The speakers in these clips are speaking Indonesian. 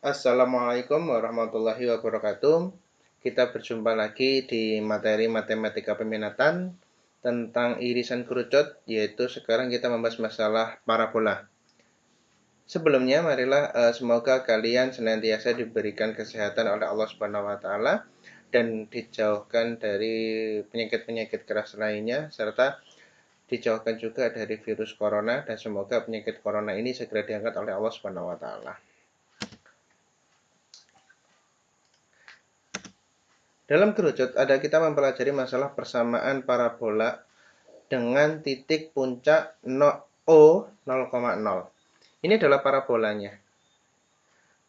Assalamualaikum warahmatullahi wabarakatuh. Kita berjumpa lagi di materi matematika peminatan tentang irisan kerucut, yaitu sekarang kita membahas masalah parabola. Sebelumnya, marilah semoga kalian senantiasa diberikan kesehatan oleh Allah Subhanahu wa taala dan dijauhkan dari penyakit-penyakit keras lainnya serta dijauhkan juga dari virus corona dan semoga penyakit corona ini segera diangkat oleh Allah Subhanahu wa taala. Dalam kerucut kita mempelajari masalah persamaan parabola dengan titik puncak O 0,0. Ini adalah parabolanya.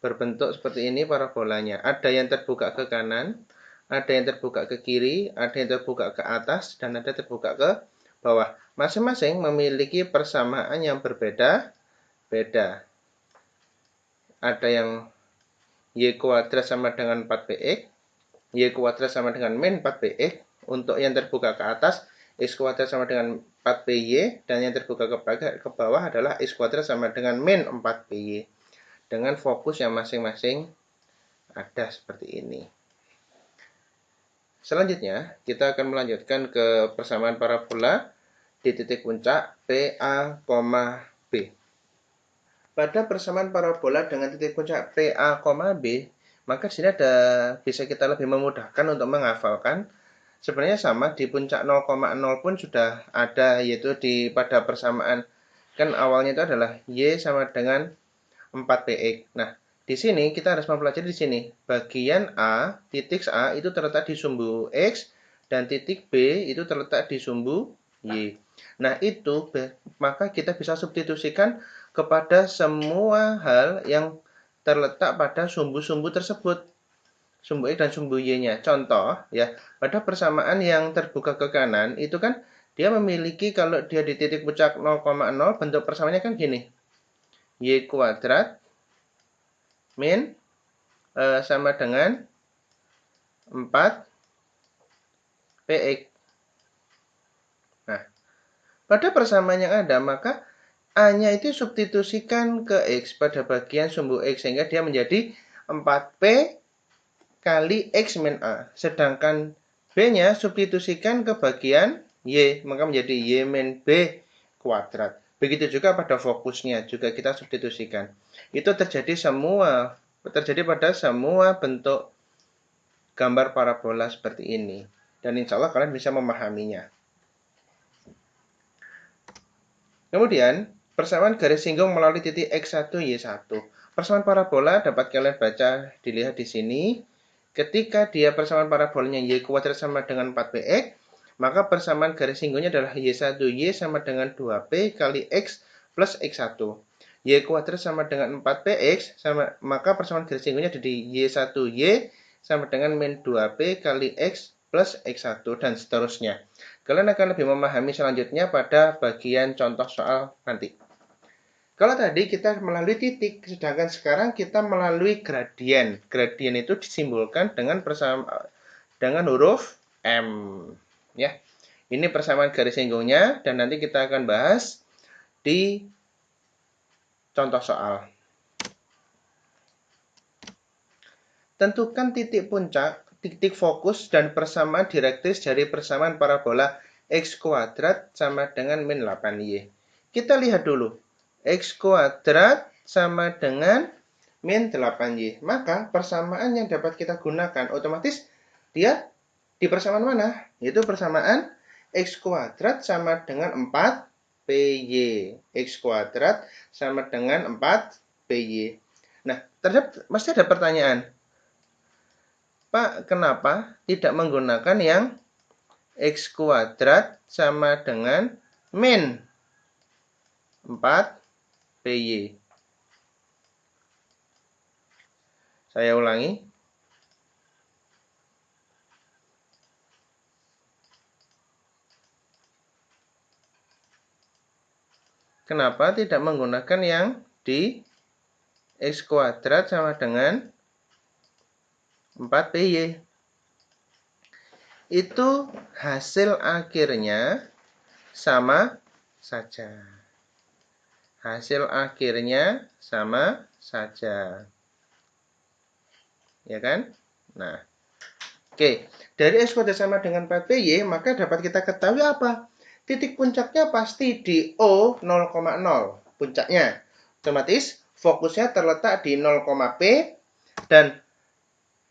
Berbentuk seperti ini parabolanya. Ada yang terbuka ke kanan, ada yang terbuka ke kiri, ada yang terbuka ke atas, dan ada terbuka ke bawah. Masing-masing memiliki persamaan yang berbeda-beda. Ada yang Y kuadrat sama dengan 4px, Y kuadrat sama dengan min 4px. Untuk yang terbuka ke atas, X kuadrat sama dengan 4py. Dan yang terbuka ke bawah adalah X kuadrat sama dengan min 4py. Dengan fokus yang masing-masing ada seperti ini. Selanjutnya, kita akan melanjutkan ke persamaan parabola di titik puncak PA, B. Pada persamaan parabola dengan titik puncak PA, B, maka di sini bisa kita lebih memudahkan untuk menghafalkan. Sebenarnya sama di puncak 0,0 pun sudah ada, yaitu pada persamaan kan awalnya itu adalah Y sama dengan 4px. Nah, di sini kita harus mempelajari di sini bagian A, titik A itu terletak di sumbu X dan titik B itu terletak di sumbu Y. Nah, itu maka kita bisa substitusikan kepada semua hal yang terletak pada sumbu-sumbu tersebut. Sumbu X dan sumbu Y-nya. Contoh, ya, pada persamaan yang terbuka ke kanan, itu kan dia memiliki, kalau dia di titik puncak 0,0, bentuk persamaannya kan gini. Y kuadrat min sama dengan 4px. Nah, pada persamaan yang ada, maka A-nya itu substitusikan ke X pada bagian sumbu X, sehingga dia menjadi 4p kali X min A. Sedangkan B-nya substitusikan ke bagian Y, maka menjadi Y min B kuadrat. Begitu juga pada fokusnya, juga kita substitusikan. Itu terjadi pada semua bentuk gambar parabola seperti ini. Dan insya Allah kalian bisa memahaminya. Kemudian, persamaan garis singgung melalui titik X1, Y1. Persamaan parabola dapat kalian baca, dilihat di sini. Ketika dia persamaan parabolanya Y kuadrat sama dengan 4px, maka persamaan garis singgungnya adalah Y1Y sama dengan 2p kali X plus X1. Y kuadrat sama dengan 4px, maka persamaan garis singgungnya jadi Y1Y sama dengan min 2p kali X plus X1 dan seterusnya. Kalian akan lebih memahami selanjutnya pada bagian contoh soal nanti. Kalau tadi kita melalui titik, sedangkan sekarang kita melalui gradien. Gradien itu disimbolkan dengan huruf M. Ya, ini persamaan garis singgungnya dan nanti kita akan bahas di contoh soal. Tentukan titik puncak, titik fokus, dan persamaan direktris dari persamaan parabola X kuadrat sama dengan min 8Y. Kita lihat dulu. X kuadrat sama dengan min 8Y. Maka persamaan yang dapat kita gunakan otomatis dia di persamaan mana? Yaitu persamaan X kuadrat sama dengan 4PY. X kuadrat sama dengan 4PY. Nah, pasti ada pertanyaan. Pak, kenapa tidak menggunakan yang X kuadrat sama dengan min 4PY? Saya ulangi. Kenapa tidak menggunakan yang di X kuadrat sama dengan 4PY? Itu hasil akhirnya sama saja. Hasil akhirnya sama saja. ya kan? Nah, oke. Dari X kuadrat sama dengan 4PY, maka dapat kita ketahui apa? Titik puncaknya pasti di O 0,0. Puncaknya. Otomatis fokusnya terletak di 0,P dan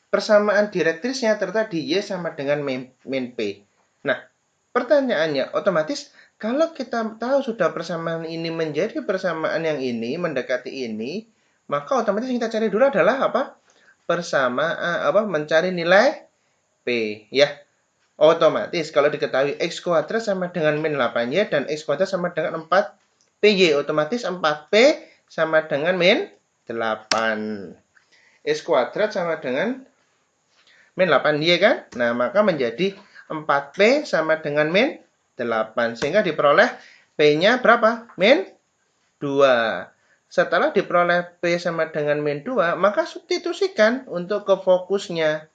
persamaan direktrisnya terletak di Y sama dengan min P. Nah, pertanyaannya otomatis kalau kita tahu sudah persamaan ini menjadi persamaan yang ini, mendekati ini, maka otomatis yang kita cari dulu adalah apa? Mencari nilai P, ya. Otomatis kalau diketahui X kuadrat sama dengan min 8Y dan X kuadrat sama dengan 4PY, otomatis 4P sama dengan min 8. X kuadrat sama dengan min 8Y kan? Nah, maka menjadi 4P sama dengan min 8. Sehingga diperoleh P-nya berapa? Min 2. Setelah diperoleh P sama dengan min 2, maka substitusikan untuk ke fokusnya.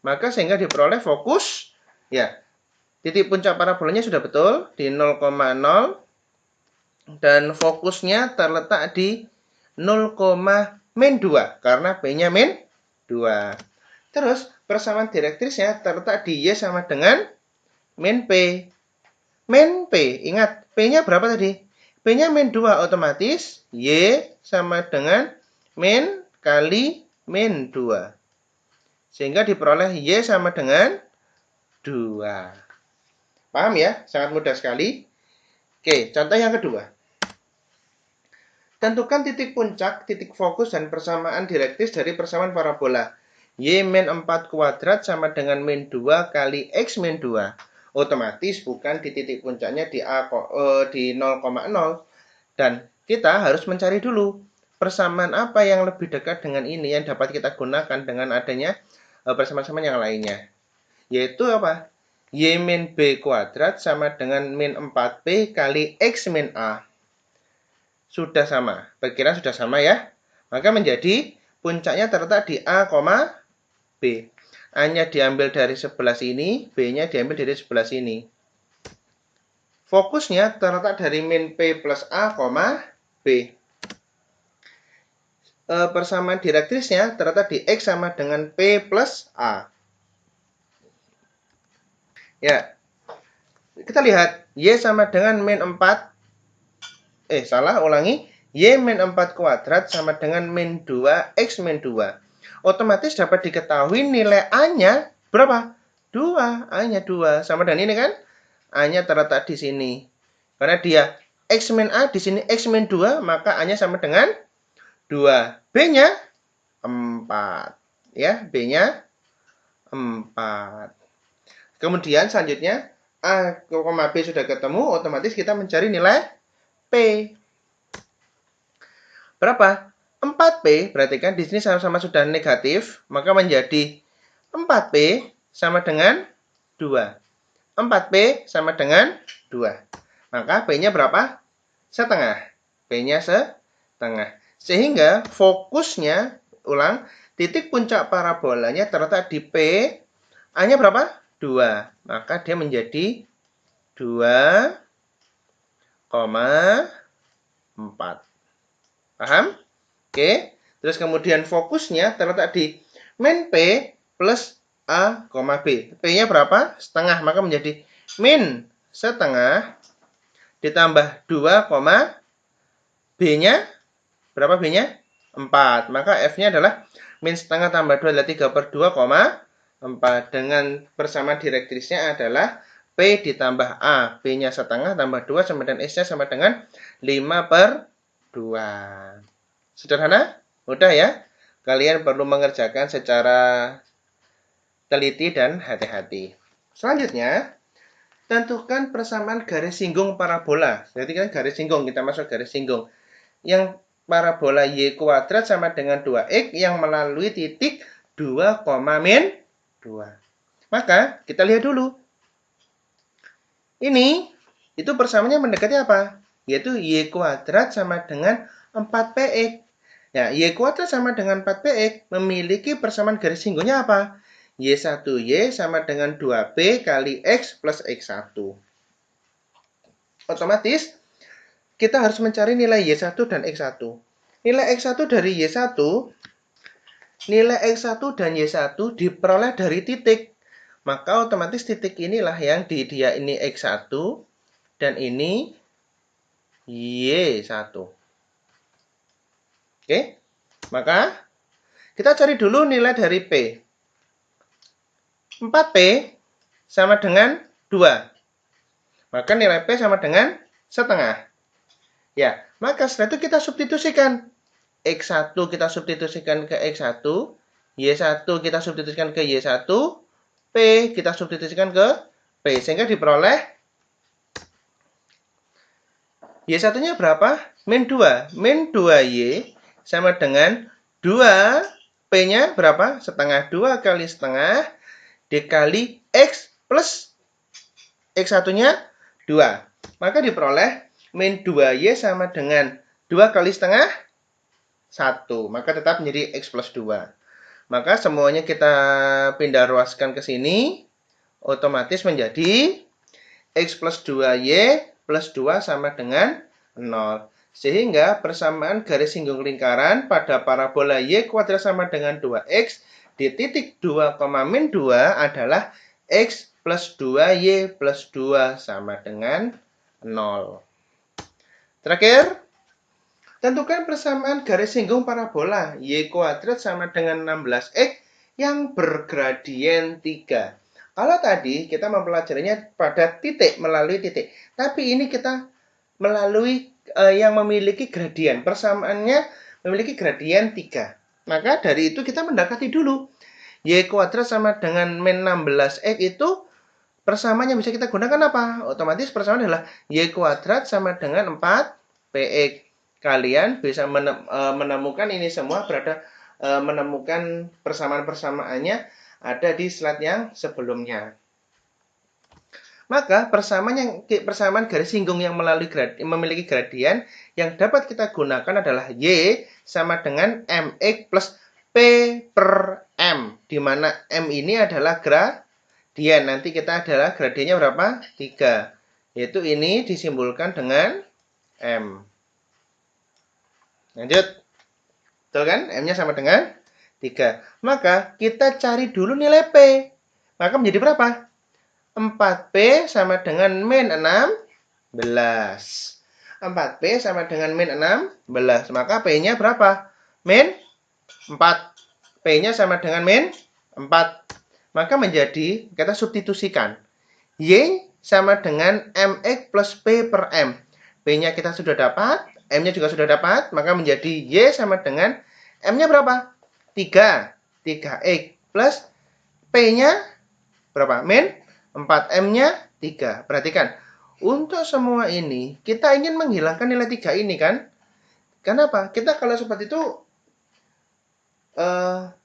Maka sehingga diperoleh fokus, ya, titik puncak parabolanya sudah betul, di 0,0. Dan fokusnya terletak di 0, min 2, karena P-nya min 2. Terus, persamaan direktrisnya terletak di Y sama dengan min P. Min P, ingat, P-nya berapa tadi? P-nya min 2, otomatis Y sama dengan min kali min 2. Sehingga diperoleh Y sama dengan 2. Paham ya? Sangat mudah sekali. Oke, contoh yang kedua. Tentukan titik puncak, titik fokus, dan persamaan direktris dari persamaan parabola. Y min 4 kuadrat sama dengan min 2 kali X min 2. Otomatis bukan di titik puncaknya di 0,0. Dan kita harus mencari dulu persamaan apa yang lebih dekat dengan ini yang dapat kita gunakan dengan adanya persamaan-persamaan yang lainnya. Yaitu apa? Y min B kuadrat sama dengan min 4P kali X min A. Sudah sama. Perkiraan sudah sama ya. Maka menjadi puncaknya terletak di A, B. A-nya diambil dari sebelah sini, B-nya diambil dari sebelah sini. Fokusnya terletak dari min P plus A, B. Persamaan direktrisnya terletak di X sama dengan P plus A. Ya, kita lihat Y sama dengan min 4. Y min 4 kuadrat sama dengan min 2 X min 2. Otomatis dapat diketahui nilai A-nya berapa? 2. A-nya 2. Sama dengan ini kan? A-nya terletak di sini. Karena dia X min A, di sini X min 2, maka A-nya sama dengan 2. B-nya 4. Ya, B-nya 4. Kemudian selanjutnya A, B sudah ketemu, otomatis kita mencari nilai P. Berapa? 4P, berarti kan di sini sama-sama sudah negatif, maka menjadi 4P sama dengan 2. 4P sama dengan 2. Maka P-nya berapa? Setengah. P-nya setengah. Sehingga fokusnya, ulang, titik puncak parabolanya terletak di P, A-nya berapa? 2. Maka dia menjadi 2,4. Paham? Oke. Terus kemudian fokusnya terletak di min P plus A, B. P-nya berapa? Setengah. Maka menjadi min setengah ditambah 2, B-nya berapa B-nya? 4. Maka F-nya adalah min setengah tambah 2 adalah 3/2,4. Dengan persamaan direktrisnya adalah P ditambah A. B-nya setengah tambah 2 sama dengan S-nya sama dengan 5/2. Sederhana? Mudah ya? Kalian perlu mengerjakan secara teliti dan hati-hati. Selanjutnya, tentukan persamaan garis singgung parabola. Jadi kan garis singgung, kita masuk garis singgung. Yang parabola Y kuadrat sama dengan 2X yang melalui titik 2, min 2. Maka, kita lihat dulu. Ini, itu persamaannya mendekati apa? Yaitu Y kuadrat sama dengan 4PX. Ya, Y kuadrat sama dengan 4PX memiliki persamaan garis singgungnya apa? Y1Y sama dengan 2P kali X plus X1. Otomatis, kita harus mencari nilai Y1 dan X1. Nilai X1 dari Y1 nilai X1 dan Y1 diperoleh dari titik. Maka otomatis titik inilah yang dia ini X1 dan ini Y1. Oke, maka kita cari dulu nilai dari P. 4P sama dengan 2. Maka nilai P sama dengan setengah. Ya, maka setelah itu kita substitusikan. X1 kita substitusikan ke X1, Y1 kita substitusikan ke Y1, P kita substitusikan ke P. Sehingga diperoleh Y1-nya berapa? Min 2. Min 2Y sama dengan 2, P-nya berapa? Setengah 2 kali setengah dikali X plus X1-nya 2. Maka diperoleh min 2Y sama dengan 2 kali setengah 1. Maka tetap menjadi X plus 2. Maka semuanya kita pindah ruaskan ke sini. Otomatis menjadi X plus 2Y plus 2 sama dengan 0. Sehingga persamaan garis singgung lingkaran pada parabola Y kuadrat sama dengan 2X di titik 2, min 2 adalah X plus 2Y plus 2 sama dengan 0. Terakhir, tentukan persamaan garis singgung parabola Y kuadrat sama dengan 16X yang bergradien 3. Kalau tadi kita mempelajarinya pada titik, melalui titik. Tapi ini kita melalui yang memiliki gradien. Persamaannya memiliki gradien 3. Maka dari itu kita mendekati dulu. Y kuadrat sama dengan min 16X itu persamaan yang bisa kita gunakan apa? Otomatis persamaan adalah Y kuadrat sama dengan 4PX. Kalian bisa menemukan ini semua menemukan persamaan-persamaannya ada di slide yang sebelumnya. Maka persamaan garis singgung yang memiliki gradien yang dapat kita gunakan adalah Y sama dengan MX plus P per M. Di mana M ini adalah gradien. Nanti kita adalah gradiennya berapa? 3. Yaitu ini disimbolkan dengan M. Lanjut. Betul kan? M-nya sama dengan 3. Maka kita cari dulu nilai P. Maka menjadi berapa? 4P sama dengan min 16. 4P sama dengan min 16. Maka P-nya berapa? Min 4. P-nya sama dengan min 4. Maka menjadi, kita substitusikan. Y sama dengan MX plus P per M. P-nya kita sudah dapat. M-nya juga sudah dapat. Maka menjadi Y sama dengan M-nya berapa? 3. 3X plus P-nya berapa? Min 4M-nya 3. Perhatikan. Untuk semua ini, kita ingin menghilangkan nilai 3 ini kan? Kenapa? Kita kalau seperti itu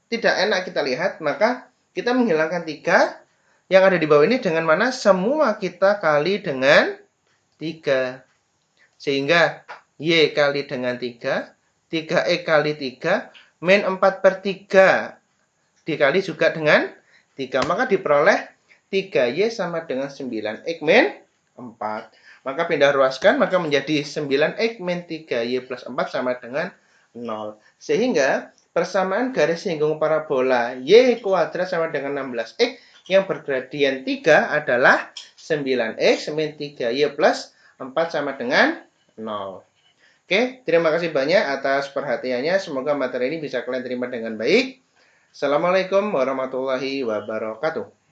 tidak enak kita lihat, maka kita menghilangkan 3 yang ada di bawah ini dengan mana? Semua kita kali dengan 3. Sehingga Y kali dengan 3, 3X kali 3, min 4 per 3 dikali juga dengan 3. Maka diperoleh 3Y sama dengan 9X min 4. Maka pindah ruaskan, maka menjadi 9X min 3Y plus 4 sama dengan 0. Sehingga persamaan garis singgung parabola Y kuadrat sama dengan 16X yang bergradien 3 adalah 9X min 3Y plus 4 sama dengan 0. Oke, terima kasih banyak atas perhatiannya. Semoga materi ini bisa kalian terima dengan baik. Assalamualaikum warahmatullahi wabarakatuh.